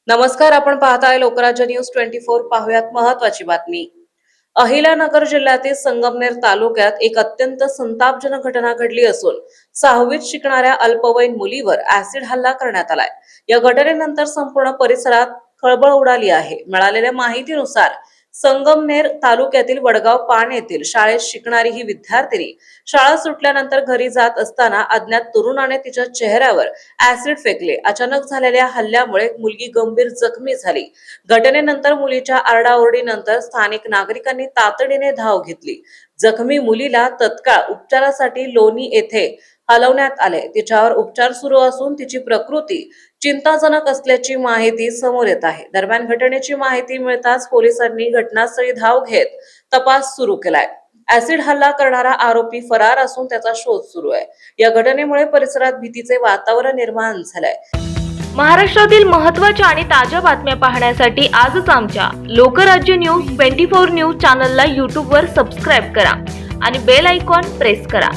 नमस्कार, आपण पाहताय लोकराज्य न्यूज 24। पाहुयात महत्वाची बातमी। अहिल्यानगर जिल्ह्यातील संगमनेर तालुक्यात एक अत्यंत संतापजनक घटना घडली असून 6वीत शिकणाऱ्या अल्पवयीन मुलीवर ऍसिड हल्ला करण्यात आलाय। या घटनेनंतर संपूर्ण परिसरात खळबळ उडाली आहे। मिळालेल्या माहितीनुसार संगमनेर तालुक्यातील वडगाव पान येथील शाळेत शिकणारी ही विद्यार्थिनी शाळा सुटल्यानंतर घरी जात असताना अज्ञात तरुणाने तिच्या चेहऱ्यावर ऍसिड फेकले। अचानक झालेल्या हल्ल्यामुळे मुलगी गंभीर जखमी झाली। घटनेनंतर मुलीच्या आरडाओरडीनंतर स्थानिक नागरिकांनी तातडीने धाव घेतली। जखमी मुलीला तत्काळ उपचारासाठी लोणी येथे हलवण्यात आले। तिच्यावर उपचार सुरू असून तिची प्रकृती चिंताजनक असल्याची माहिती समोर येत आहे। दरम्यान घटनेची माहिती मिळताच पोलिसांनी घटनास्थळी धाव घेत तपास सुरू केलाय। ऍसिड हल्ला करणारा आरोपी फरार असून त्याचा शोध सुरू आहे। या घटनेमुळे परिसरात भीतीचे वातावरण निर्माण झालंय। महाराष्ट्रातील महत्त्वाच्या आणि ताज्या बातम्या पाहण्यासाठी आजच आमच्या लोकराज्य न्यूज 24 न्यूज चॅनलला YouTube वर सबस्क्राइब करा आणि बेल आयकॉन प्रेस करा।